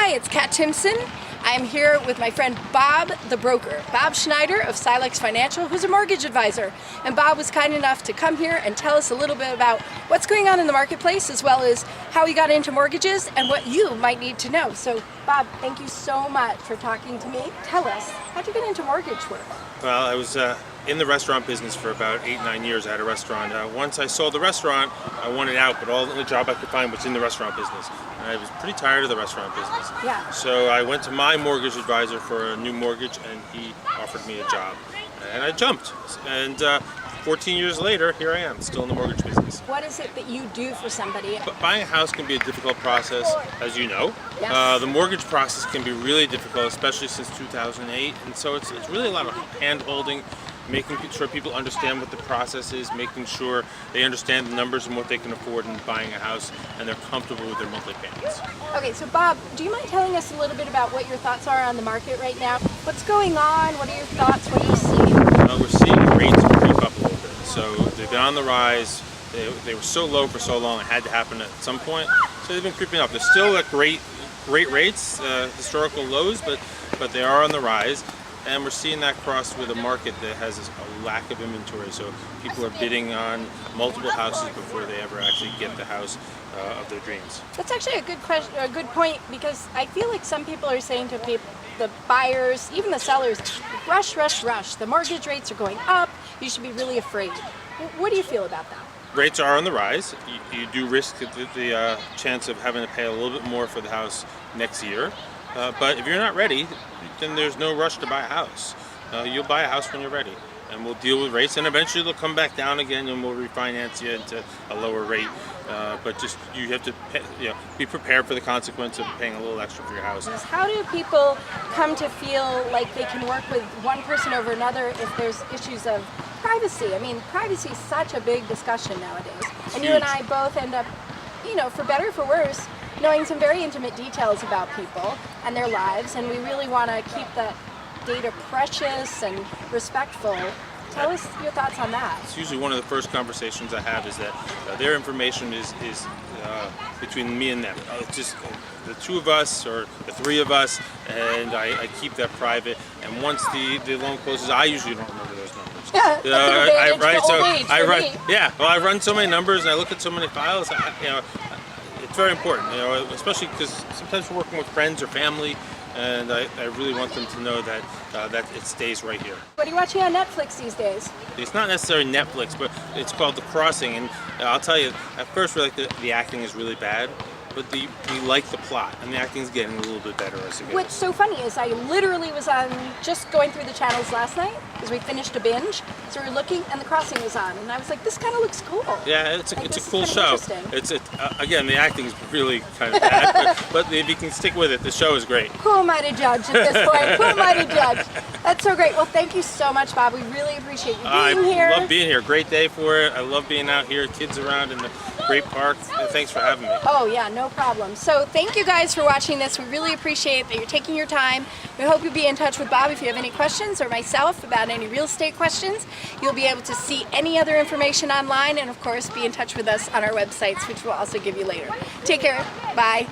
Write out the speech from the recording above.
Hi, it's Kat Timpson. I'm here with my friend Bob the broker, Bob Snyder of Silex Financial, who's a mortgage advisor. And Bob was kind enough to come here and tell us a little bit about what's going on in the marketplace, as well as how he got into mortgages and what you might need to know. So Bob, thank you so much for talking to me. Tell us, how'd you get into mortgage work? Well, I was in the restaurant business for about 8-9 years. I had a restaurant. Once I sold the restaurant, I wanted out, but all the job I could find was in the restaurant business. And I was pretty tired of the restaurant business. Yeah. So I went to my mortgage advisor for a new mortgage, and he offered me a job. And I jumped. And 14 years later, here I am, still in the mortgage business. What is it that you do for somebody? But buying a house can be a difficult process, as you know. Yes. The mortgage process can be really difficult, especially since 2008. And so it's really a lot of hand-holding, making sure people understand what the process is, making sure they understand the numbers and what they can afford in buying a house, and they're comfortable with their monthly payments. Okay, so Bob, do you mind telling us a little bit about what your thoughts are on the market right now? What's going on? What are your thoughts? What are you seeing? We're seeing rates creep up a little bit. So they've been on the rise. They were so low for so long, it had to happen at some point. So they've been creeping up. They're still at great rates, historical lows, but they are on the rise. And we're seeing that crossed with a market that has a lack of inventory. So people are bidding on multiple houses before they ever actually get the house of their dreams. That's actually a good question, a good point, because I feel like some people are saying to people, the buyers, even the sellers, rush, rush, rush. The mortgage rates are going up. You should be really afraid. What do you feel about that? Rates are on the rise. You do risk the chance of having to pay a little bit more for the house next year. But if you're not ready, then there's no rush to buy a house. You'll buy a house when you're ready, and we'll deal with rates, and eventually they'll come back down again, and we'll refinance you into a lower rate. But just you have to be prepared for the consequence of paying a little extra for your house. How do people come to feel like they can work with one person over another if there's issues of privacy? I mean, privacy is such a big discussion nowadays, and you and I both end up, for better or for worse, knowing some very intimate details about people and their lives, and we really want to keep that data precious and respectful. Tell us your thoughts on that. It's usually one of the first conversations I have is that their information is between me and them. It's just the two of us or the three of us, and I keep that private. And once the loan closes, I usually don't remember those numbers. Yeah, I run so many numbers and I look at so many files. It's very important, especially because sometimes we're working with friends or family, and I really want them to know that that it stays right here. What are you watching on Netflix these days? It's not necessarily Netflix, but it's called The Crossing, and I'll tell you, at first we like the acting is really bad, but we like the plot, and the acting is getting a little bit better as it goes. What's so funny is I literally was just going through the channels last night because we finished a binge, so we were looking, and The Crossing was on, and I was like, this kind of looks cool. Yeah, it's a cool show. Again, the acting is really kind of bad, but if you can stick with it, the show is great. Who am I to judge at this point? Who am I to judge? That's so great. Well, thank you so much, Bob. We really appreciate you being here. I love being here. Great day for it. I love being out here, kids around in the great park. Thanks for having me. Oh yeah, no problem. So thank you guys for watching this. We really appreciate that you're taking your time. We hope you'll be in touch with Bob if you have any questions, or myself about any real estate questions. You'll be able to see any other information online, and of course be in touch with us on our websites, which we'll also give you later. Take care. Bye.